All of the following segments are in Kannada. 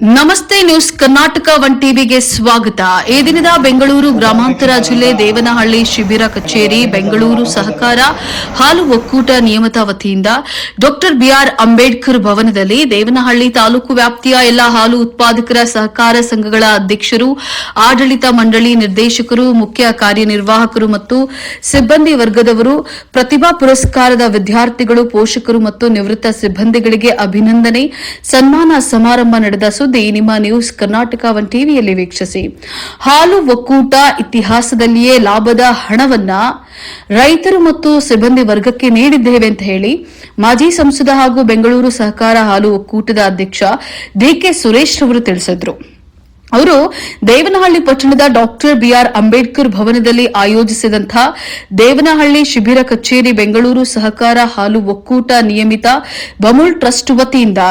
ನಮಸ್ತೆ ನ್ಯೂಸ್ ಕರ್ನಾಟಕ 1 ಟಿವಿಗೆ ಸ್ವಾಗತ. ಈ ದಿನದ ಬೆಂಗಳೂರು ಗ್ರಾಮಾಂತರ ಜಿಲ್ಲೆ ದೇವನಹಳ್ಳಿ ಶಿಬಿರ ಕಚೇರಿ ಬೆಂಗಳೂರು ಸಹಕಾರ ಹಾಲು ಒಕ್ಕೂಟ ನಿಯಮಿತ ವತಿಯಿಂದ ಡಾಕ್ಟರ್ ಬಿಆರ್ ಅಂಬೇಡ್ಕರ್ ಭವನದಲ್ಲಿ ದೇವನಹಳ್ಳಿ ತಾಲೂಕು ವ್ಯಾಪ್ತಿಯ ಎಲ್ಲ ಹಾಲು ಉತ್ಪಾದಕರ ಸಹಕಾರ ಸಂಘಗಳ ಅಧ್ಯಕ್ಷರು, ಆಡಳಿತ ಮಂಡಳಿ ನಿರ್ದೇಶಕರು, ಮುಖ್ಯ ಕಾರ್ಯನಿರ್ವಾಹಕರು ಮತ್ತು ಸಿಬ್ಬಂದಿ ವರ್ಗದವರು, ಪ್ರತಿಭಾ ಪುರಸ್ಕಾರದ ವಿದ್ಯಾರ್ಥಿಗಳು, ಪೋಷಕರು ಮತ್ತು ನಿವೃತ್ತ ಸಿಬ್ಬಂದಿಗಳಿಗೆ ಅಭಿನಂದನೆ ಸನ್ಮಾನ ಸಮಾರಂಭ ನಡೆದ ಸುದ್ದಿ ನಿಮ್ಮ ನ್ಯೂಸ್ ಕರ್ನಾಟಕ 1 ಟಿವಿಯಲ್ಲಿ ವೀಕ್ಷಿಸಿ. ಹಾಲು ಒಕ್ಕೂಟ ಇತಿಹಾಸದಲ್ಲಿಯೇ ಲಾಭದ ಹಣವನ್ನ ರೈತರು ಮತ್ತು ಸಿಬ್ಬಂದಿ ವರ್ಗಕ್ಕೆ ನೀಡಿದ್ದೇವೆ ಅಂತ ಹೇಳಿ ಮಾಜಿ ಸಂಸದ ಹಾಗೂ ಬೆಂಗಳೂರು ಸಹಕಾರ ಹಾಲು ಒಕ್ಕೂಟದ ಅಧ್ಯಕ್ಷ ಡಿಕೆ ಸುರೇಶ್ ಅವರು ತಿಳಿಸಿದರು. ಅವರು ದೇವನಹಳ್ಳಿ ಪಟ್ಟಣದ ಡಾಕ್ಟರ್ ಬಿಆರ್ ಅಂಬೇಡ್ಕರ್ ಭವನದಲ್ಲಿ ಆಯೋಜಿಸಿದಂತಹ ದೇವನಹಳ್ಳಿ ಶಿಬಿರ ಕಚೇರಿ ಬೆಂಗಳೂರು ಸಹಕಾರ ಹಾಲು ಒಕ್ಕೂಟ ನಿಯಮಿತ ಬಮೂಲ್ ಟ್ರಸ್ಟ್ ವತಿಯಿಂದ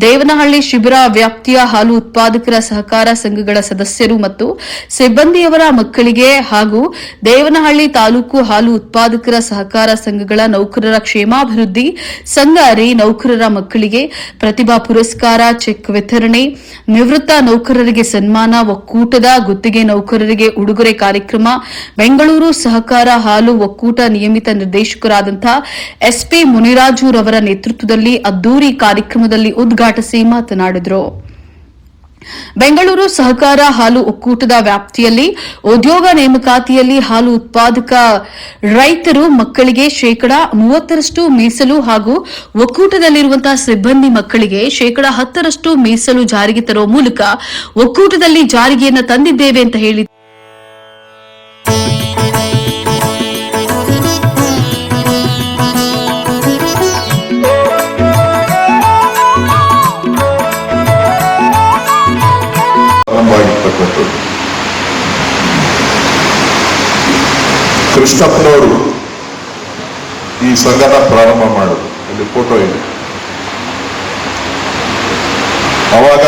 ದೇವನಹಳ್ಳಿ ಶಿಬಿರ ವ್ಯಾಪ್ತಿಯ ಹಾಲು ಉತ್ಪಾದಕರ ಸಹಕಾರ ಸಂಘಗಳ ಸದಸ್ಯರು ಮತ್ತು ಸಿಬ್ಬಂದಿಯವರ ಮಕ್ಕಳಿಗೆ ಹಾಗೂ ದೇವನಹಳ್ಳಿ ತಾಲೂಕು ಹಾಲು ಉತ್ಪಾದಕರ ಸಹಕಾರ ಸಂಘಗಳ ನೌಕರರ ಕ್ಷೇಮಾಭಿವೃದ್ಧಿ ಸಂಘ ನೌಕರರ ಮಕ್ಕಳಿಗೆ ಪ್ರತಿಭಾ ಪುರಸ್ಕಾರ, ಚೆಕ್ ವಿತರಣೆ, ನಿವೃತ್ತ ನೌಕರರಿಗೆ ಸನ್ಮಾನ, ಒಕ್ಕೂಟದ ಗುತ್ತಿಗೆ ನೌಕರರಿಗೆ ಉಡುಗೊರೆ ಕಾರ್ಯಕ್ರಮ ಬೆಂಗಳೂರು ಸಹಕಾರ ಹಾಲು ಒಕ್ಕೂಟ ನಿಯಮಿತ ನಿರ್ದೇಶಕರಾದಂತಹ ಎಸ್ಪಿ ಮುನಿರಾಜುರವರ ನೇತೃತ್ವದಲ್ಲಿ ಅದ್ದೂರಿ ಕಾರ್ಯಕ್ರಮದಲ್ಲಿ ಉದ್ಘಾಟಿಸಿ ಮಾತನಾಡಿದರು. ಬೆಂಗಳೂರು ಸಹಕಾರ ಹಾಲು ಒಕ್ಕೂಟದ ವ್ಯಾಪ್ತಿಯಲ್ಲಿ ಉದ್ಯೋಗ ನೇಮಕಾತಿಯಲ್ಲಿ ಹಾಲು ಉತ್ಪಾದಕ ರೈತರು ಮಕ್ಕಳಿಗೆ 30% ಮೀಸಲು ಹಾಗೂ ಒಕ್ಕೂಟದಲ್ಲಿರುವಂತಹ ಸಿಬ್ಬಂದಿ ಮಕ್ಕಳಿಗೆ 10% ಮೀಸಲು ಜಾರಿಗೆ ತರುವ ಮೂಲಕ ಒಕ್ಕೂಟದಲ್ಲಿ ಜಾರಿಗೆಯನ್ನು ತಂದಿದ್ದೇವೆ ಅಂತ ಹೇಳಿ ಕೃಷ್ಣಪ್ಪನವರು ಈ ಸಂಘನ ಪ್ರಾರಂಭ ಮಾಡೋದು. ಇಲ್ಲಿ ಫೋಟೋ ಇದೆ. ಅವಾಗ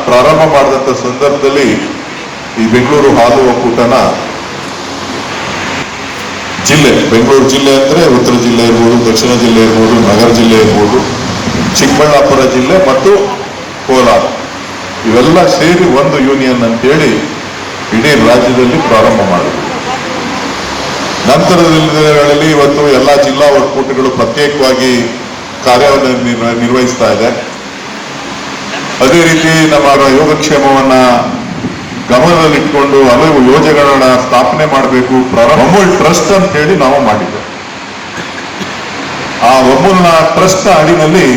ಪ್ರಾರಂಭ ಮಾಡಿದಂಥ ಸಂದರ್ಭದಲ್ಲಿ ಈ ಬೆಂಗಳೂರು ಹಾಲು ಒಕ್ಕೂಟನ ಬೆಂಗಳೂರು ಜಿಲ್ಲೆ ಅಂದ್ರೆ ಉತ್ತರ ಜಿಲ್ಲೆ ಇರ್ಬೋದು, ದಕ್ಷಿಣ ಜಿಲ್ಲೆ ಇರ್ಬೋದು, ನಗರ ಜಿಲ್ಲೆ ಇರ್ಬೋದು, ಚಿಕ್ಕಬಳ್ಳಾಪುರ ಜಿಲ್ಲೆ ಮತ್ತು ಕೋಲಾರ ಇವೆಲ್ಲ ಸೇರಿ ಒಂದು ಯೂನಿಯನ್ ಅಂತೇಳಿ ಇಡೀ ರಾಜ್ಯದಲ್ಲಿ ಪ್ರಾರಂಭ ಮಾಡಿದ್ರು. ನಂತರದ ದಿನಗಳಲ್ಲಿ ಇವತ್ತು ಎಲ್ಲ ಜಿಲ್ಲಾ ಒಕ್ಕೂಟಗಳು ಪ್ರತ್ಯೇಕವಾಗಿ ಕಾರ್ಯವನ್ನು ನಿರ್ವಹಿಸ್ತಾ ಇದೆ. ಅದೇ ರೀತಿ ನಮ್ಮ ಯೋಗಕ್ಷೇಮವನ್ನ ಗಮನದಲ್ಲಿಟ್ಕೊಂಡು ಹಲವು ಯೋಜನೆಗಳನ್ನ ಸ್ಥಾಪನೆ ಮಾಡಬೇಕು. ಅಮೂಲ್ ಟ್ರಸ್ಟ್ ಅಂತ ಹೇಳಿ ನಾವು ಮಾಡಿದ್ದೆ. ಆ ಅಮೂಲ್ನ ಟ್ರಸ್ಟ್ ಅಡಿನಲ್ಲಿ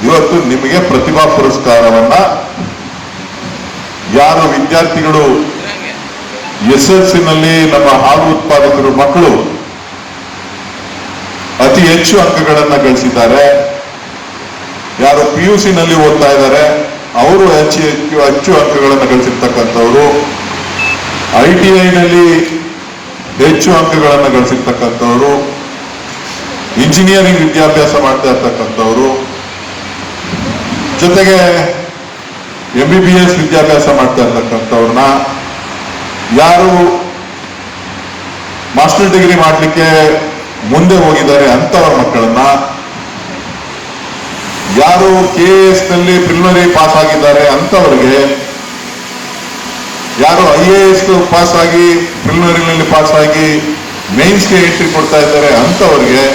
ಇವತ್ತು ನಿಮಗೆ ಪ್ರತಿಭಾ ಪುರಸ್ಕಾರವನ್ನ ಯಾರು ವಿದ್ಯಾರ್ಥಿಗಳು SSLC ನಲ್ಲಿ ನಮ್ಮ ಹಾಲು ಉತ್ಪಾದಕರು ಮಕ್ಕಳು ಅತಿ ಹೆಚ್ಚು ಅಂಕಗಳನ್ನ ಗಳಿಸಿದ್ದಾರೆ, ಯಾರು PUC ನಲ್ಲಿ ಓದ್ತಾ ಇದ್ದಾರೆ ಅವರು ಹೆಚ್ಚು ಅಂಕಗಳನ್ನು ಗಳಿಸಿರ್ತಕ್ಕಂಥವ್ರು, ITI ನಲ್ಲಿ ಹೆಚ್ಚು ಅಂಕಗಳನ್ನು ಗಳಿಸಿರ್ತಕ್ಕಂಥವ್ರು, ಇಂಜಿನಿಯರಿಂಗ್ ವಿದ್ಯಾಭ್ಯಾಸ ಮಾಡ್ತಾ ಇರ್ತಕ್ಕಂಥವ್ರು, ಜೊತೆಗೆ MBBS ವಿದ್ಯಾಭ್ಯಾಸ ಮಾಡ್ತಾ ಇರ್ತಕ್ಕಂಥವ್ರನ್ನ, ಯಾರು ಮಾಸ್ಟರ್ ಡಿಗ್ರಿ ಮಾಡಲಿಕ್ಕೆ ಮುಂದೆ ಹೋಗಿದ್ದಾರೆ ಅಂತವರ ಮಕ್ಕಳನ್ನ, ಯಾರು KAS ನಲ್ಲಿ ಪ್ರಿಲಿಮಿನರಿ ಪಾಸ್ ಆಗಿದ್ದಾರೆ ಅಂತವರಿಗೆ, ಯಾರು IAS ಪಾಸ್ ಆಗಿ ಪ್ರಿಲಿಮಿನರಿನಲ್ಲಿ ಪಾಸ್ ಆಗಿ ಮೇನ್ಸ್ಗೆ ಎಂಟ್ರಿ ಕೊಡ್ತಾ ಇದ್ದಾರೆ ಅಂತವರಿಗೆ,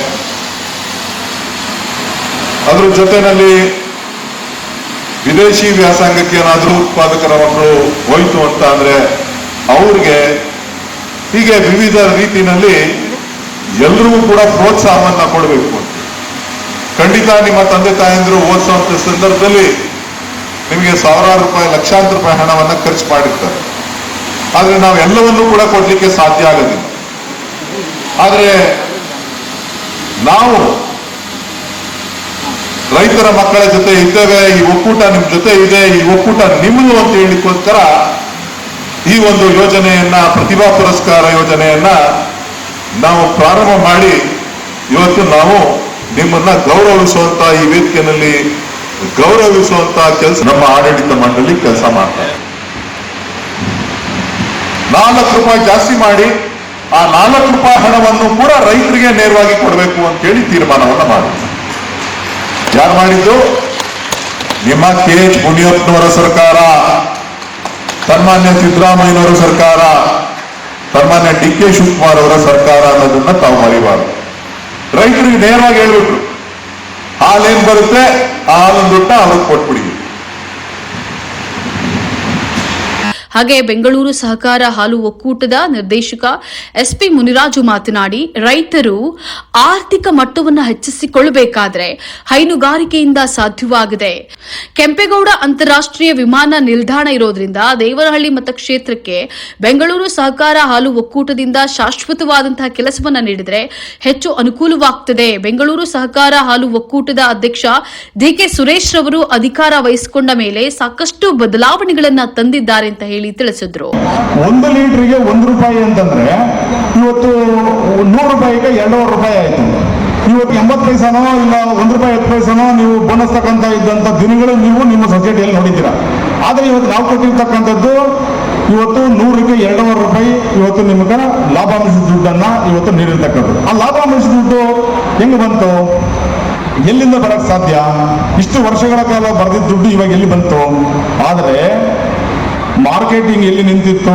ಅದ್ರ ಜೊತೆನಲ್ಲಿ ವಿದೇಶಿ ವ್ಯಾಸಂಗಕ್ಕೆ ಏನಾದರೂ ಉತ್ಪಾದಕರ ಮಕ್ಕಳು ಹೋಯ್ತು ಅಂತ ಅಂದ್ರೆ ಅವ್ರಿಗೆ, ಹೀಗೆ ವಿವಿಧ ರೀತಿಯಲ್ಲಿ ಎಲ್ರಿಗೂ ಕೂಡ ಪ್ರೋತ್ಸಾಹವನ್ನ ಕೊಡಬೇಕು ಅಂತ. ಖಂಡಿತ ನಿಮ್ಮ ತಂದೆ ತಾಯಂದ್ರು ಓದಿಸುವಂತ ಸಂದರ್ಭದಲ್ಲಿ ನಿಮಗೆ ಸಾವಿರಾರು ರೂಪಾಯಿ, ಲಕ್ಷಾಂತರ ರೂಪಾಯಿ ಹಣವನ್ನ ಖರ್ಚು ಮಾಡಿರ್ತಾರೆ. ಆದ್ರೆ ನಾವು ಎಲ್ಲವನ್ನೂ ಕೂಡ ಕೊಡ್ಲಿಕ್ಕೆ ಸಾಧ್ಯ ಆಗೋದಿಲ್ಲ. ಆದ್ರೆ ನಾವು ರೈತರ ಮಕ್ಕಳ ಜೊತೆ ಇದ್ದೇವೆ, ಈ ಒಕ್ಕೂಟ ನಿಮ್ ಜೊತೆ ಇದೆ, ಈ ಒಕ್ಕೂಟ ನಿಮ್ಮದು ಅಂತ ಹೇಳಿಕೋಸ್ಕರ ಈ ಒಂದು ಯೋಜನೆಯನ್ನ, ಪ್ರತಿಭಾ ಪುರಸ್ಕಾರ ಯೋಜನೆಯನ್ನ ನಾವು ಪ್ರಾರಂಭ ಮಾಡಿ ಇವತ್ತು ನಾವು ನಿಮ್ಮನ್ನ ಗೌರವಿಸುವಂತ, ಈ ವೇದಿಕೆಯಲ್ಲಿ ಗೌರವಿಸುವಂತ ಕೆಲಸ ನಮ್ಮ ಆಡಳಿತ ಮಂಡಳಿ ಕೆಲಸ ಮಾಡ್ತಾರೆ. 4 ರೂಪಾಯಿ ಜಾಸ್ತಿ ಮಾಡಿ ಆ 4 ರೂಪಾಯಿ ಹಣವನ್ನು ಕೂಡ ರೈತರಿಗೆ ನೇರವಾಗಿ ಕೊಡಬೇಕು ಅಂತ ಹೇಳಿ ತೀರ್ಮಾನವನ್ನ ಮಾಡಿದ್ರು. ಯಾರು ಮಾಡಿದ್ದು? ನಿಮ್ಮ KH ಮುನಿಯಪ್ಪನವರ ಸರ್ಕಾರ, ಸನ್ಮಾನ್ಯ ಸಿದ್ದರಾಮಯ್ಯನವರ ಸರ್ಕಾರ, ಸನ್ಮಾನ್ಯ DK ಶಿವಕುಮಾರ್ ಅವರ ಸರ್ಕಾರ ಅನ್ನೋದನ್ನ ತಾವು ಮರಿಬಾರದು. ರೈತರಿಗೆ ನೇರವಾಗಿ ಹೇಳ್ಬಿಟ್ರು, ಹಾಲೇನ್ ಬರುತ್ತೆ ಆ ಹಾಲನ್ನು ದುಡ್ಡ ಅವ್ರಿಗೆ ಕೊಟ್ಬಿಡಿ. ಹಾಗೆ ಬೆಂಗಳೂರು ಸಹಕಾರ ಹಾಲು ಒಕ್ಕೂಟದ ನಿರ್ದೇಶಕ SP ಮುನಿರಾಜು ಮಾತನಾಡಿ, ರೈತರು ಆರ್ಥಿಕ ಮಟ್ಟವನ್ನು ಹೆಚ್ಚಿಸಿಕೊಳ್ಳಬೇಕಾದ್ರೆ ಹೈನುಗಾರಿಕೆಯಿಂದ ಸಾಧ್ಯವಾಗಿದೆ. ಕೆಂಪೇಗೌಡ ಅಂತಾರಾಷ್ಟ್ರೀಯ ವಿಮಾನ ನಿಲ್ದಾಣ ಇರೋದ್ರಿಂದ ದೇವನಹಳ್ಳಿ ಮತಕ್ಷೇತ್ರಕ್ಕೆ ಬೆಂಗಳೂರು ಸಹಕಾರ ಹಾಲು ಒಕ್ಕೂಟದಿಂದ ಶಾಶ್ವತವಾದಂತಹ ಕೆಲಸವನ್ನ ನೀಡಿದರೆ ಹೆಚ್ಚು ಅನುಕೂಲವಾಗುತ್ತದೆ. ಬೆಂಗಳೂರು ಸಹಕಾರ ಹಾಲು ಒಕ್ಕೂಟದ ಅಧ್ಯಕ್ಷ DK ಸುರೇಶ್ ರವರು ಅಧಿಕಾರ ವಹಿಸಿಕೊಂಡ ಮೇಲೆ ಸಾಕಷ್ಟು ಬದಲಾವಣೆಗಳನ್ನ ತಂದಿದ್ದಾರೆ ಅಂತ ಹೇಳಿ ತಿಳಿಸಿದ್ರು. 1 ಲೀಟರ್ಗೆ 1 ರೂಪಾಯಿ ಅಂತಂದ್ರೆ ಇವತ್ತು 100 ರೂಪಾಯಿಗೆ 200 ರೂಪಾಯಿ ಆಯ್ತು. ಇವತ್ತು 80 ಪೈಸಾನೋ ಇಲ್ಲ 1 ರೂಪಾಯಿ 10 ಪೈಸಾನೋ ನೀವು ಬೋನಸ್ ತಕ್ಕಂತ ಇದ್ದಂತ ದಿನಗಳು ನೀವು ನಿಮ್ಮ ಸೊಸೈಟಿಯಲ್ಲಿ ನೋಡಿದ್ದೀರಾ. ಆದ್ರೆ ಇವತ್ತು ನಾವು ಕೊಟ್ಟಿರ್ತಕ್ಕಂಥದ್ದು ಇವತ್ತು 100ಕ್ಕೆ 200 ರೂಪಾಯಿ ಇವತ್ತು ನಿಮ್ಗೆ ಲಾಭಾಂಶ ದುಡ್ಡನ್ನ ಇವತ್ತು ನೀಡಿರ್ತಕ್ಕಂಥದ್ದು. ಆ ಲಾಭಾಂಶ ದುಡ್ಡು ಹೆಂಗ್ ಬಂತು, ಎಲ್ಲಿಂದ ಬರಕ್ ಸಾಧ್ಯ? ಇಷ್ಟು ವರ್ಷಗಳ ಕಾಲ ಬರೆದಿದ್ದ ದುಡ್ಡು ಇವಾಗ ಎಲ್ಲಿ ಬಂತು? ಆದರೆ ಮಾರ್ಕೆಟಿಂಗ್ ಎಲ್ಲಿ ನಿಂತಿತ್ತು,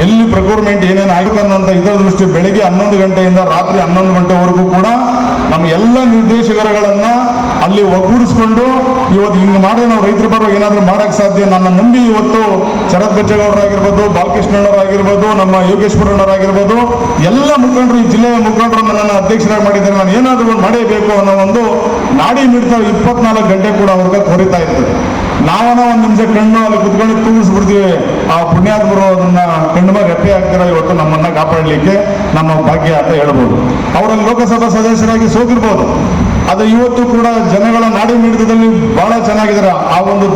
ಎಲ್ಲಿ ಪ್ರೊಕ್ಯೂರ್ಮೆಂಟ್ ಏನೇನು ಆಯ್ತು ಅನ್ನೋಂಥ ಇದರ ದೃಷ್ಟಿ ಬೆಳಿಗ್ಗೆ 11 ಗಂಟೆಯಿಂದ ರಾತ್ರಿ 11 ಗಂಟೆವರೆಗೂ ಕೂಡ ನಮ್ಮ ಎಲ್ಲ ನಿರ್ದೇಶಕರುಗಳನ್ನ ಅಲ್ಲಿ ಒಗ್ಗೂಡಿಸ್ಕೊಂಡು ಇವತ್ತು ಹಿಂಗೆ ಮಾಡಿ ನಾವು ರೈತರ ಪರವಾಗಿ ಏನಾದರೂ ಮಾಡಕ್ಕೆ ಸಾಧ್ಯ. ನನ್ನ ನಂಬಿ ಇವತ್ತು ಶರತ್ ಬಚ್ಚೇಗೌಡರಾಗಿರ್ಬೋದು, ಬಾಲಕೃಷ್ಣಣ್ಣವರಾಗಿರ್ಬೋದು, ನಮ್ಮ ಯೋಗೇಶ್ವರಣ್ಣವರಾಗಿರ್ಬೋದು, ಎಲ್ಲ ಮುಖಂಡರು, ಈ ಜಿಲ್ಲೆಯ ಮುಖಂಡರು ನನ್ನನ್ನು ಅಧ್ಯಕ್ಷರಾಗಿ ಮಾಡಿದ್ದಾರೆ. ನಾನು ಏನಾದರೂ ಒಂದು ಮಾಡಲೇಬೇಕು ಅನ್ನೋ ಒಂದು ನಾಡಿ ಮಿಡ್ತಾ 24 ಗಂಟೆ ಕೂಡ ಅವ್ರಿಗೆ ಕೋರಿತಾ ಇರ್ತದೆ. ನಾವನ ಒಂದು ನಿಮಿಷ ಕಣ್ಣು ಅಲ್ಲಿ ಕುತ್ಕೊಂಡು ತೂಗಿಸ್ಬಿಡ್ತೀವಿ. ಆ ಪುಣ್ಯಾತ್ಮರು ಅದನ್ನ ಕಣ್ಣು ಮೇಲೆ ರೆಪ್ಪೆ ಹಾಕ್ತಾರ ಇವತ್ತು ನಮ್ಮನ್ನ ಕಾಪಾಡಲಿಕ್ಕೆ ನಮ್ಮ ಭಾಗ್ಯ ಅಂತ ಹೇಳ್ಬೋದು. ಅವರಲ್ಲಿ ಲೋಕಸಭಾ ಸದಸ್ಯರಾಗಿ ಸೋತಿರ್ಬೋದು, ಅದು ಇವತ್ತು ಕೂಡ ಜನಗಳ ನಾಡಿ ಮಿಡಿತದಲ್ಲಿ ಬಹಳ ಚೆನ್ನಾಗಿದ್ದಾರೆ. ಆ ಒಂದು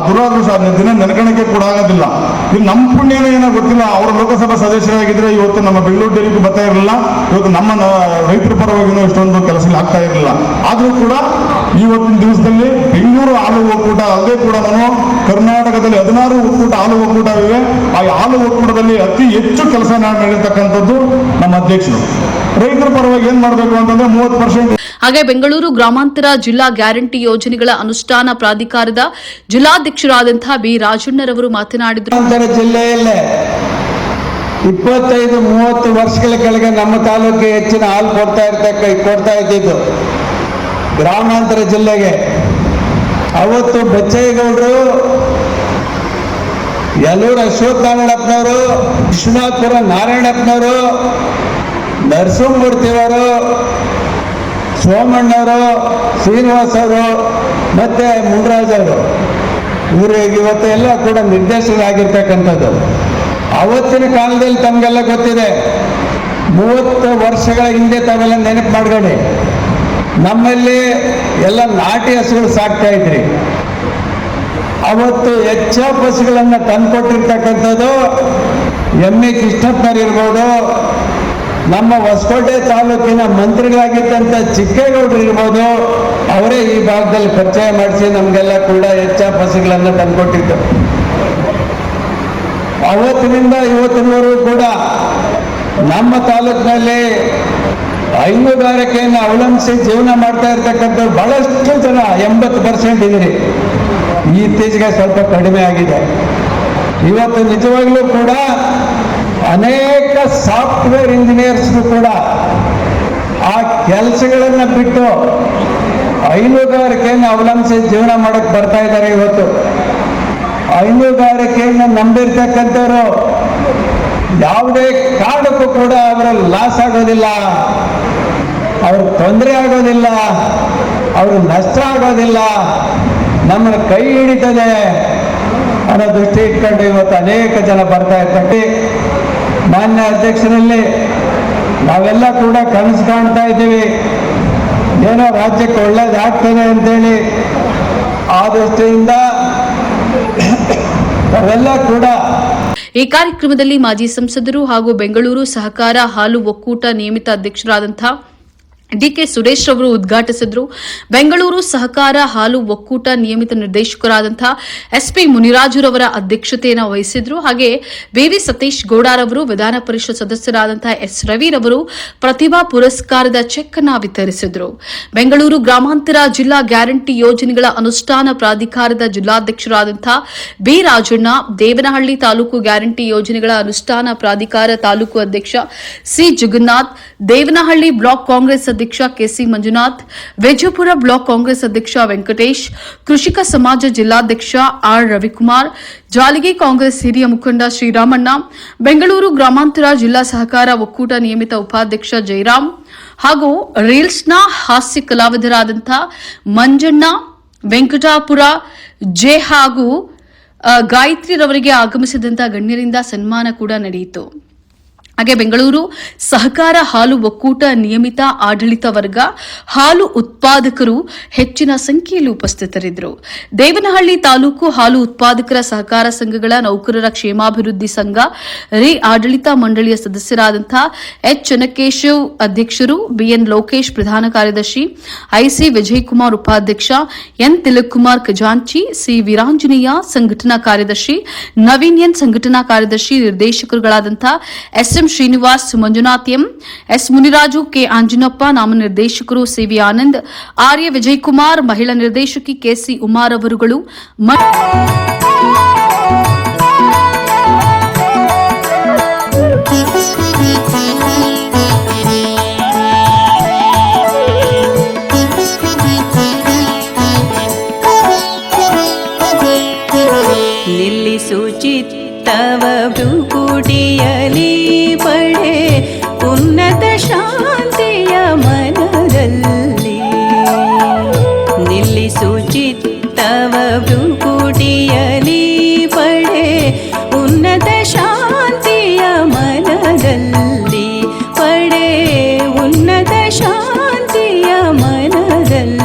ದುರಾದೃಷ್ಟ ದಿನ ನೆನಕಣಕ್ಕೆ ಕೂಡ ಆಗೋದಿಲ್ಲ. ಇದು ನಮ್ಮ ಪುಣ್ಯನ ಏನೋ ಗೊತ್ತಿಲ್ಲ. ಅವರು ಲೋಕಸಭಾ ಸದಸ್ಯರಾಗಿದ್ರೆ ಇವತ್ತು ನಮ್ಮ ಬೆಂಗಳೂರು ಡೈರಿಗೂ ಬರ್ತಾ ಇರಲಿಲ್ಲ, ಇವತ್ತು ನಮ್ಮ ರೈತರ ಪರವಾಗಿನೂ ಇಷ್ಟೊಂದು ಕೆಲಸ ಆಗ್ತಾ ಇರಲಿಲ್ಲ. ಆದರೂ ಕೂಡ ಇವತ್ತಿನ ದಿವಸದಲ್ಲಿ ಬೆಂಗಳೂರು ಹಾಲು ಒಕ್ಕೂಟ ಅಲ್ಲದೆ ಕೂಡ ನಾನು ಕರ್ನಾಟಕದಲ್ಲಿ 16 ಒಕ್ಕೂಟ ಹಾಲು ಒಕ್ಕೂಟವಿವೆ. ಆ ಹಾಲು ಒಕ್ಕೂಟದಲ್ಲಿ ಅತಿ ಹೆಚ್ಚು ಕೆಲಸ ಮಾಡಿರ್ತಕ್ಕಂಥದ್ದು ನಮ್ಮ ಅಧ್ಯಕ್ಷರು. ರೈತರ ಪರವಾಗಿ ಏನ್ ಮಾಡಬೇಕು ಅಂತಂದ್ರೆ 30%. ಹಾಗೆ ಬೆಂಗಳೂರು ಗ್ರಾಮಾಂತರ ಜಿಲ್ಲಾ ಗ್ಯಾರಂಟಿ ಯೋಜನೆಗಳ ಅನುಷ್ಠಾನ ಪ್ರಾಧಿಕಾರದ ಜಿಲ್ಲಾಧ್ಯಕ್ಷರಾದಂತಹ ಬಿ ರಾಜಣ್ಣರವರು ಮಾತನಾಡಿದರು. ಜಿಲ್ಲೆಯಲ್ಲೇ 25-30 ವರ್ಷಗಳ ಕೆಳಗೆ ನಮ್ಮ ತಾಲೂಕಿಗೆ ಹೆಚ್ಚಿನ ಹಾಲು ಕೊಡ್ತಾ ಇದ್ದಿದ್ದು ಗ್ರಾಮಾಂತರ ಜಿಲ್ಲೆಗೆ. ಅವತ್ತು ಬಚ್ಚೇಗೌಡರು, ಯಲೂರು ಅಶ್ವಥ್ ನಾರಾಯಣಪ್ಪನವರು, ವಿಶ್ವನಾಥಪುರ ನಾರಾಯಣಪ್ಪನವರು, ನರಸಿಂಹಮೂರ್ತಿಯವರು, ಸೋಮಣ್ಣವರು, ಶ್ರೀನಿವಾಸ್ ಅವರು ಮತ್ತೆ ಮುನ್ರಾಜ್ ಅವರು, ಇವರು ಇವತ್ತು ಎಲ್ಲ ಕೂಡ ನಿರ್ದೇಶಕರಾಗಿರ್ತಕ್ಕಂಥದ್ದು. ಅವತ್ತಿನ ಕಾಲದಲ್ಲಿ ತಮಗೆಲ್ಲ ಗೊತ್ತಿದೆ, 30 ವರ್ಷಗಳ ಹಿಂದೆ ತಾವೆಲ್ಲ ನೆನಪು ಮಾಡ್ಕೊಳ್ಳಿ, ನಮ್ಮಲ್ಲಿ ಎಲ್ಲ ನಾಟಿ ಹಸುಗಳು ಸಾಕ್ತಾ ಇದ್ರಿ. ಅವತ್ತು HF ಹಸುಗಳನ್ನು ತಂದುಕೊಟ್ಟಿರ್ತಕ್ಕಂಥದ್ದು ಎಮ್ಮೆ ಕೃಷ್ಣಪ್ಪನವ್ರು ಇರ್ಬೋದು, ನಮ್ಮ ಹೊಸಕೋಟೆ ತಾಲೂಕಿನ ಮಂತ್ರಿಗಳಾಗಿದ್ದಂಥ ಚಿಕ್ಕೇಗೌಡರು ಇರ್ಬೋದು, ಅವರೇ ಈ ಭಾಗದಲ್ಲಿ ಪರಿಚಯ ಮಾಡಿಸಿ ನಮಗೆಲ್ಲ ಕೂಡ HF ಹಸುಗಳನ್ನು ತಂದುಕೊಟ್ಟಿದ್ದು. ಅವತ್ತಿನಿಂದ ಇವತ್ತಿನವರೆಗೂ ಕೂಡ ನಮ್ಮ ತಾಲೂಕಿನಲ್ಲಿ ಹೈನುಗಾರಿಕೆಯನ್ನು ಅವಲಂಬಿಸಿ ಜೀವನ ಮಾಡ್ತಾ ಇರ್ತಕ್ಕಂಥವ್ರು ಬಹಳಷ್ಟು ಜನ, 80% ಇದ್ರಿ. ಇತ್ತೀಚೆಗೆ ಸ್ವಲ್ಪ ಕಡಿಮೆ ಆಗಿದೆ. ಇವತ್ತು ನಿಜವಾಗ್ಲೂ ಕೂಡ ಅನೇಕ ಸಾಫ್ಟ್ವೇರ್ ಇಂಜಿನಿಯರ್ಸ್ ಕೂಡ ಆ ಕೆಲಸಗಳನ್ನು ಬಿಟ್ಟು ಹೈನುಗಾರಿಕೆಯನ್ನು ಅವಲಂಬಿಸಿ ಜೀವನ ಮಾಡಕ್ಕೆ ಬರ್ತಾ ಇದ್ದಾರೆ. ಇವತ್ತು ಹೈನುಗಾರಿಕೆಯನ್ನು ನಂಬಿರ್ತಕ್ಕಂಥವ್ರು ಯಾವುದೇ ಕಾರಣಕ್ಕೂ ಕೂಡ ಅವರ ಲಾಸ್ ಆಗೋದಿಲ್ಲ, ಅವ್ರಿಗೆ ತೊಂದರೆ ಆಗೋದಿಲ್ಲ, ಅವ್ರಿಗೆ ನಷ್ಟ ಆಗೋದಿಲ್ಲ, ನಮ್ಮನ್ನು ಕೈ ಹಿಡಿತದೆ ಅನ್ನೋ ದೃಷ್ಟಿ ಇಟ್ಕೊಂಡು ಇವತ್ತು ಅನೇಕ ಜನ ಬರ್ತಾ ಇರ್ತಾರೆ. ಮಾನ್ಯ ಅಧ್ಯಕ್ಷರಲ್ಲಿ ನಾವೆಲ್ಲ ಕೂಡ ಕನಸು ಕಾಣ್ತಾ ಇದ್ದೀವಿ, ಏನೋ ರಾಜ್ಯಕ್ಕೆ ಒಳ್ಳೇದಾಗ್ತದೆ ಅಂತೇಳಿ. ಆ ದೃಷ್ಟಿಯಿಂದ ನಾವೆಲ್ಲ ಕೂಡ ಈ ಕಾರ್ಯಕ್ರಮದಲ್ಲಿ ಮಾಜಿ ಸಂಸದರು ಹಾಗೂ ಬೆಂಗಳೂರು ಸಹಕಾರ ಹಾಲು ಒಕ್ಕೂಟ ನಿಯಮಿತ ಅಧ್ಯಕ್ಷರಾದಂತಹ ಡಿಕೆ ಸುರೇಶ್ ಅವರು ಉದ್ಘಾಟಿಸಿದ್ರು. ಬೆಂಗಳೂರು ಸಹಕಾರ ಹಾಲು ಒಕ್ಕೂಟ ನಿಯಮಿತ ನಿರ್ದೇಶಕರಾದಂತಹ ಎಸ್ಪಿ ಮುನಿರಾಜುರವರ ಅಧ್ಯಕ್ಷತೆಯನ್ನು ವಹಿಸಿದ್ರು. ಹಾಗೆ ಬಿವಿ ಸತೀಶ್ ಗೌಡರವರು, ವಿಧಾನ ಪರಿಷತ್ ಸದಸ್ಯರಾದಂತಹ ಎಸ್ ರವಿರವರು ಪ್ರತಿಭಾ ಪುರಸ್ಕಾರದ ಚೆಕ್ ಅನ್ನು ವಿತರಿಸಿದ್ರು. ಬೆಂಗಳೂರು ಗ್ರಾಮಾಂತರ ಜಿಲ್ಲಾ ಗ್ಯಾರಂಟಿ ಯೋಜನೆಗಳ ಅನುಷ್ಠಾನ ಪ್ರಾಧಿಕಾರದ ಜಿಲ್ಲಾಧ್ಯಕ್ಷರಾದಂತಹ ಬಿ ರಾಜಣ್ಣ, ದೇವನಹಳ್ಳಿ ತಾಲೂಕು ಗ್ಯಾರಂಟಿ ಯೋಜನೆಗಳ ಅನುಷ್ಠಾನ ಪ್ರಾಧಿಕಾರ ತಾಲೂಕು ಅಧ್ಯಕ್ಷ ಸಿ ಜಗನ್ನಾಥ್, ದೇವನಹಳ್ಳಿ ಬ್ಲಾಕ್ ಕಾಂಗ್ರೆಸ್ ಅಧ್ಯಕ್ಷ ಕೆಸಿ ಮಂಜುನಾಥ್, ವಿಜಯಪುರ ಬ್ಲಾಕ್ ಕಾಂಗ್ರೆಸ್ ಅಧ್ಯಕ್ಷ ವೆಂಕಟೇಶ್, ಕೃಷಿಕ ಸಮಾಜ ಜಿಲ್ಲಾಧ್ಯಕ್ಷ ಆರ್ ರವಿಕುಮಾರ್, ಜಾಲಿಗೆ ಕಾಂಗ್ರೆಸ್ ಹಿರಿಯ ಮುಖಂಡ ಶ್ರೀರಾಮಣ್ಣ, ಬೆಂಗಳೂರು ಗ್ರಾಮಾಂತರ ಜಿಲ್ಲಾ ಸಹಕಾರ ಒಕ್ಕೂಟ ನಿಯಮಿತ ಉಪಾಧ್ಯಕ್ಷ ಜಯರಾಮ್ ಹಾಗೂ ರೀಲ್ಸ್ನ ಹಾಸ್ಯ ಕಲಾವಿದರಾದಂತಹ ಮಂಜಣ್ಣ, ವೆಂಕಟಾಪುರ ಜೆ ಹಾಗೂ ಗಾಯತ್ರಿರವರಿಗೆ ಆಗಮಿಸಿದಂತಹ ಗಣ್ಯರಿಂದ ಸನ್ಮಾನ ಕೂಡ ನಡೆಯಿತು. ಹಾಗೆ ಬೆಂಗಳೂರು ಸಹಕಾರ ಹಾಲು ಒಕ್ಕೂಟ ನಿಯಮಿತ ಆಡಳಿತ ವರ್ಗ, ಹಾಲು ಉತ್ಪಾದಕರು ಹೆಚ್ಚಿನ ಸಂಖ್ಯೆಯಲ್ಲಿ ಉಪಸ್ಥಿತರಿದ್ದರು. ದೇವನಹಳ್ಳಿ ತಾಲೂಕು ಹಾಲು ಉತ್ಪಾದಕರ ಸಹಕಾರ ಸಂಘಗಳ ನೌಕರರ ಕ್ಷೇಮಾಭಿವೃದ್ಧಿ ಸಂಘ ಆಡಳಿತ ಮಂಡಳಿಯ ಸದಸ್ಯರಾದಂತಹ ಎಚ್ ಚನ್ನಕೇಶವ್ ಅಧ್ಯಕ್ಷರು, ಬಿಎನ್ ಲೋಕೇಶ್ ಪ್ರಧಾನ ಕಾರ್ಯದರ್ಶಿ, ಐಸಿ ವಿಜಯಕುಮಾರ್ ಉಪಾಧ್ಯಕ್ಷ, ಎನ್ ತಿಲಕ್ಕುಮಾರ್ ಖಜಾಂಚಿ, ಸಿ ವೀರಾಂಜನೇಯ ಸಂಘಟನಾ ಕಾರ್ಯದರ್ಶಿ, ನವೀನ್ ಎನ್ ಸಂಘಟನಾ ಕಾರ್ಯದರ್ಶಿ, ನಿರ್ದೇಶಕರುಗಳಾದಂತಹ SM Srinivas, Manjunath M, S Muniraju, K Anjanappa, ನಾಮನಿರ್ದೇಶಕರು ಸಿವಿ ಆನಂದ್, ಆರ್ಯ ವಿಜಯಕುಮಾರ್, ಮಹಿಳಾ ನಿರ್ದೇಶಕಿ ಕೆಸಿ ಉಮಾರ್ ಅವರುಗಳು ನಿಲ್ಲಿಸು ಚಿತ್ತವ ಭ್ರುಕುಟಿಯಲಿ ಪಡೆ ಉನ್ನತ ಶಾಂತಿಯ ಮನದಲ್ಲಿ. ನಿಲ್ಲಿಸು ಚಿತ್ತವ ಭ್ರುಕುಟಿಯಲಿ ಪಡೆ ಉನ್ನತ ಶಾಂತಿಯ ಮನದಲ್ಲಿ. ಪಡೆ ಉನ್ನತ ಶಾಂತಿಯ ಮನದಲ್ಲಿ.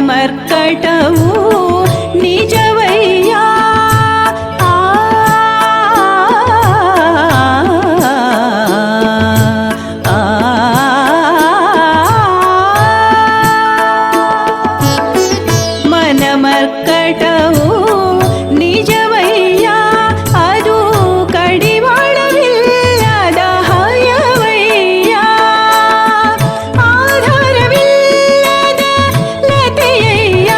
ಮರ್ಕಟವು ನಿಜವಯ್ಯ, ಮನ ಮರ್ಕಟವು ನಿಜವಯ್ಯ, ಅದು ಕಡಿವಾಳವಿಲ್ಲದ ಹಯವಯ್ಯ. ಆಧಾರವಿಲ್ಲದ ಲತೆಯಯ್ಯ,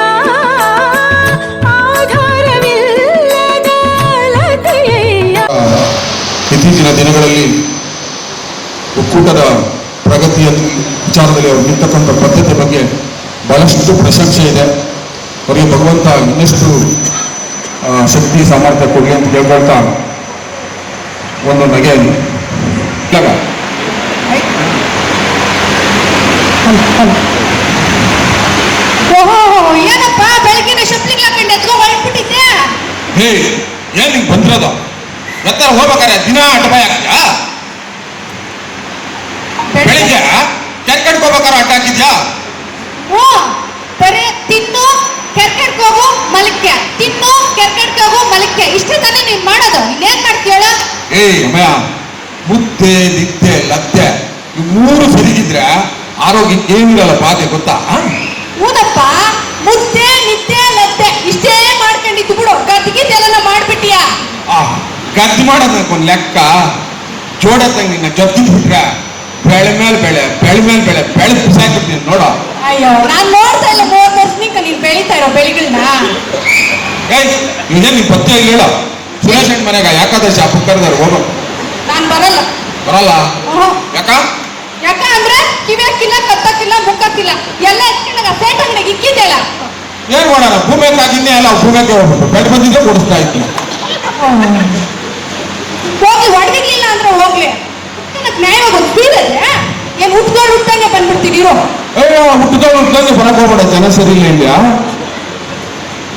ಆಧಾರವಿಲ್ಲದ ಲತೆಯಯ್ಯ. ಇತ್ತೀಚಿನ ದಿನಗಳಲ್ಲಿ ಒಕ್ಕೂಟದ ಪ್ರಗತಿಯ ವಿಚಾರದಲ್ಲಿ ಅವರು ನಿಂತಕ್ಕಂಥ ಪದ್ಧತಿ ಬಗ್ಗೆ ಬಹಳಷ್ಟು ಪ್ರಶಂಸೆ ಇದೆ. ಅವರಿಗೆ ಭಗವಂತ ಇನ್ನಷ್ಟು ಶಕ್ತಿ ಸಾಮರ್ಥ್ಯ ಕೊಡಲಿ ಅಂತ ಕೇಳ್ಕೊಳ್ತಾ ಒಂದು ನಗೆಯಲ್ಲಿ ಏನಪ್ಪ ಬೆಳಗಿನ ಶಬ್ಲಿಂಗ್ ಹಾಕೊಂಡು ಎತ್ಕೊ ಹೊರಟ್ಬಿಟ್ಟಿದ್ದೆ. ಹೇ ಏನ್ ನಿಂಗೆ ಬಂದಿರೋದು? ಎತ್ತರ ಹೋಗ್ಬೇಕಾರೆ ದಿನ ಆಟ ಬಾಯ್ ಹಾಕ್ತೀಯಾ? ಬೆಳಿಗ್ಗೆ ಕೆರ್ಕಡ್ಕೋಬೇಕಾದ್ರೆ ಆಟ ಹಾಕಿದ್ಯಾ? ಓ ಬರೇ ತಿನ್ನು ಕೆರ್ಕಡ್ಕೋಗು ಮಲಕ್ಕೆ, ತಿನ್ನು ಕೆರ್ಕಡ್ಕೋಗು ಮಲಕ್ಕೆ, ಇಷ್ಟೇ ತಾನೇ ನೀನ್ ಮಾಡೋದು. ಇನ್ನೇನ್ ಮಾಡ್ತೀಯಳ? ಅಮ್ಮಯ್ಯ, ಮುದ್ದೆ ನಿದ್ದೆ ಲದ್ದೆ ಇವು ಮೂರು ಸರಿಗಿದ್ರೆ ಆರೋಗ್ಯಕ್ಕೆ ಏನಿರಲ್ಲ ಬಾಧೆ ಗೊತ್ತಾ? ಹೂನಪ್ಪ, ಮುದ್ದೆ ನಿದ್ದೆ ಲದ್ದೆ ಇಷ್ಟೇ ಮಾಡ್ಕೊಂಡಿದ್ದು ಬಿಡು. ಗದ್ಗಿದ್ದೆಲ್ಲ ಮಾಡ್ಬಿಟ್ಟಿಯ. ಗದ್ದೆ ಮಾಡೋದಕ್ಕೊಂದು ಲೆಕ್ಕ. ಜೋಡತ್ತಂಗೆ ನಿನ್ನ ಜಗ್ಗಿದ್ಬಿಟ್ರೆ ಬೆಳೆ ಮೇಲೆ ಬೆಳೆ ಬೆಳೆ ಮೇಲೆ ಬೆಳೆ ಬೆಳೆದು ಬಿಸಾಕಿರ್ತೀನಿ ನೋಡೋ. ಅಯ್ಯೋ, ನಾನ್ ನೋಡ್ತಾ ಇಲ್ಲ 30 ವರ್ಷನಿಂದ ನೀನ್ ಬೆಳೀತಾ ಇರೋ ಬೆಳೆಗಳನ್ನ. ಇದೇ ನಿನ್ ಪತ್ತೆ ಹೇಳ. ಸುರೇಶ್ ಮನೆಗ ಯಾಕಾದಶಿ ಹಬ್ಬ ಕರೆದಾರ ಹೋಗೋ. ನಾನ್ ಬರಲ್ಲ. ಬರಲ್ಲ? ಯಾಕ? ಯಾಕ ಅಂದ್ರೆ ಕಿವ್ಯಾಕಿಲ್ಲ, ಕತ್ತಕ್ಕಿಲ್ಲ, ಮುಕ್ಕಕ್ಕಿಲ್ಲ, ಎಲ್ಲ ಎತ್ಕೊಂಡಾಗ ಸೇಟ್ ಅಂಗಡಿಗೆ ಇಕ್ಕಿದ್ದೆಲ್ಲ. ಏನ್ ಮಾಡೋಣ, ಭೂಮಿಯಾಗಿನ್ನೇ ಅಲ್ಲ, ಭೂಮಿಯಾಗೆ ಹೋಗ್ಬಿಟ್ಟು ಬೆಡ್ ಬಂದಿದ್ದೆ ಕೊಡಿಸ್ತಾ ಇದ್ದೀನಿ. ಹೋಗಿ ಹೊಡೆದಿರ್ಲಿಲ್ಲ ಅಂದ್ರೆ ಹೋಗ್ಲಿ. ನ್ಯಾಯವಾಗಿ ಒಂದು ಬೀರದ್ರೆ ಏನ್ ಉಟ್ಕೊಂಡು ಉಟ್ಟಂಗೆ ಬಂದ್ಬಿಡ್ತೀವಿ ಇರೋ. ಅಯ್ಯೋ ಹುಟ್ಕೊಂಡು ಬರಕ್ ಹೋಗ್ಬೇಡ, ಜನ ಸರಿ ಇಲ್ಲ ಇಂಡಿಯಾ.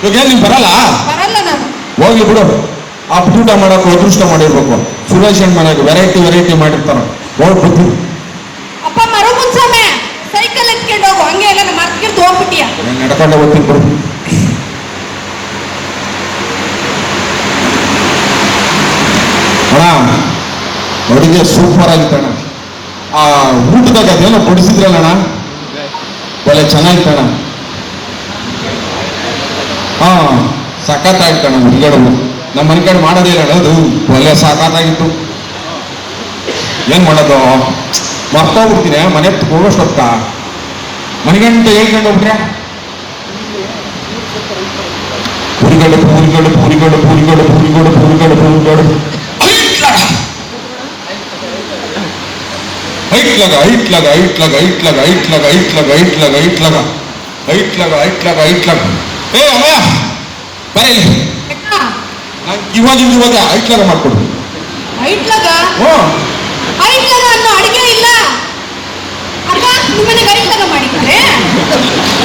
ಇವಾಗ ಏನ್ ನೀನ್ ಬರಲ್ಲ? ಬರಲ್ಲ ನಾನು. ಹೋಗ್ಲಿ ಬಿಡು. ಆ ಊಟ ಮಾಡಕ್ ಅದೃಷ್ಟ ಮಾಡಿರ್ಬೇಕು. ಸುರೇಶನ್ ಮನೆಗೆ ವೆರೈಟಿ ಮಾಡಿರ್ತಾರ. ಹೋಗ್ಬಿಟ್ಟು ಅಪ್ಪ ಮರು ಮುನ್ಸೊಮ್ಮೆ ಸೈಕಲ್ ಎತ್ಕೊಂಡು ಹೋಗು, ಹಂಗೆ ಎಲ್ಲ ಮರ್ಕಿರ್ದು ಹೋಗ್ಬಿಟ್ಟಿಯ. ನಡ್ಕೊಂಡೆ ಹೋಗ್ತೀನಿ ಬಿಡು. ಅಣ್ಣ ಅಡುಗೆ ಸೂಪರ್ ಆಗಿತ್ತಣ್ಣ. ಆ ಊಟದಾಗ ಅದೇನೋ ಬಡಿಸಿದ್ರಲ್ಲಣ್ಣ, ಒಳ್ಳೆ ಚೆನ್ನಾಗಿತ್ತಣ್ಣ. ಹಾ ಸಖತ್ತಾಗಿತ್ತಣ್ಣ. ಹುಡುಗರು ನಮ್ಮ ಮನೆ ಕಡೆ ಮಾಡೋದೇ ಇಲ್ಲ ಅದು, ಒಳ್ಳೆ ಸಖತ್ತಾಗಿತ್ತು. ಏನ್ ಮಾಡೋದು, ಮರ್ತೋಗ್ಬಿಡ್ತೀನಿ. ಮನೆ ಹೋಗೋಷ್ಟೊತ್ತ ಮನೆಗಂಟೆ ಹೇಳ್ಕೊಂಡು ಹೋಗ್ಬಿಟ್ರೆ ಪೂರಿಗಳು ಪೂರಿಗಳು ಪೂರಿಗಳು ಪೂರಿಗಳು ಪೂರಿಗಳು ಪೂರಿಗಳು ಪೂರಿಗಳು ಐಟ್ಲಗ ಐಟ್ಲಗ ಐಟ್ಲಗ ಐಟ್ಲಗ ಐಟ್ಲಗ ಐಟ್ಲಗ ಐಟ್ಲಗ ಐಟ್ಲಗ ಐಟ್ಲಗ ಐಟ್ಲಗ ಐಟ್ಲಗ. ಏ ಅಮ್ಮ ಬರೀ ಇವಾಗ ಐಟ್ಲಗ ಮಾಡ್ಕೊಡು. ಐಟ್ಲಗ ಹ್ಞೂ ಐಟ್ಲಗ ಅನ್ನೋ ಅಡಿಗೆ ಇಲ್ಲ ಅಪ್ಪ. ನಿಮ್ಮನೆಗೆ ಐಟ್ಲಗ ಮಾಡಿದ್ದಾರೆ?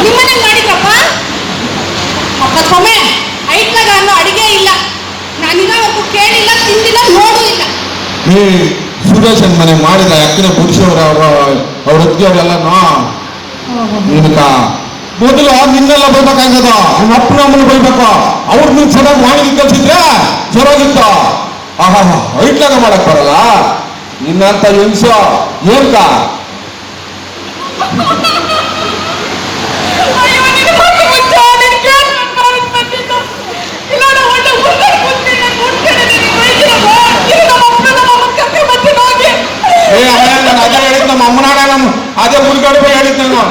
ನಿಮ್ಮನೆಗೆ ಮಾಡಿದ್ರಪ್ಪ? ಅಪ್ಪ ಸೊಮ್ಮೆ ಐಟ್ಲಗ ಅನ್ನೋ ಅಡಿಗೆ ಇಲ್ಲ. ನಾನಿಗಾವತ್ತು ಕೇಳಿಲ್ಲ, ತಿಂದಿಲ್ಲ, ನೋಡೂ ಇಲ್ಲ. ಈ ಸುರೇಶನ್ ಮನೆ ಮಾಡಿದ ಅಕ್ಕಿನ ಪುರುಷವ್ರ ಅವ್ರ ಹೊತ್ತಿಗೆಯವರೆಲ್ಲನೂ ನಿನಕ ಮೊದಲು ನಿನ್ನೆಲ್ಲ ಬೈಬೇಕಾಗ್ತದ. ನಿಮ್ಮ ಅಪ್ಪನ ಅಮ್ಮನ ಬೈಬೇಕು. ಅವ್ರು ನೀನು ಚೆನ್ನಾಗಿ ಮಾಡಿ ಕಲ್ಸಿದ್ರೆ ಸರೋಗಿತ್ತ. ಆಹಾ ಐಟ್ಲಾಗ ಮಾಡಕ್ ಬರಲ್ಲ ನಿನ್ನಂತ ಹೆಂಗ್ಸ ಏನ್ಕ? ಅಯ್ಯೋ, ನಿನ್ನ ಮಕ್ಕಳು ಮುಚ್ಚ, ನಿನ್ನ ಕೇಳ್ಕೊಂಡು ಬರೋದಕ್ಕೆ ಬಂದಿದ್ದು. ಇಲ್ಲ ನಾನು ಒಳ್ಳೆ ಹುಡುಗರು ಕೂತ್ಕೊಂಡು ನಾನು ಹುಡ್ಕೊಂಡು ನಿನಗೆ ಬೈದಿರೋದು. ಇದು ನಮ್ಮ ಅಪ್ಪನ ನಮ್ಮ ಅಮ್ಮನ ಕತೆ ಮತ್ತೆ ಹೋಗಿ. ಏ ಅಮ್ಮ, ನಾನು ಅದೇ ಹೇಳಿದ್ ನಮ್ಮ ಅಮ್ಮನಾಡ ನಮ್ಮ ಅದೇ ಹುಡುಗಾಡು ಬೈ ಹೇಳಿದ್ ನಾನು.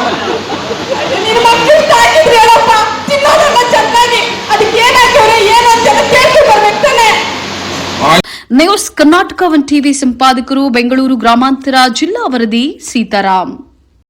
ನಿನ್ನ ಮಕ್ಕಳು ಸಾಕಿದ್ರು ಹೇಳಪ್ಪ, ತಿನ್ನೋದಲ್ಲ ಚೆನ್ನಾಗಿ. ಅದಕ್ಕೆ ಏನಾಗ್ತವ್ರೆ ಏನು ಅಂತ ಕೇಳ್ಕೊಂಡು ಬರ್ಬೇಕು ತಾನೆ. ನ್ಯೂಸ್ ಕರ್ನಾಟಕ 1 ಟಿವಿ ಸಂಪಾದಕರು, ಬೆಂಗಳೂರು ಗ್ರಾಮಾಂತರ ಜಿಲ್ಲಾ ವರದಿ ಸೀತಾರಾಮ್.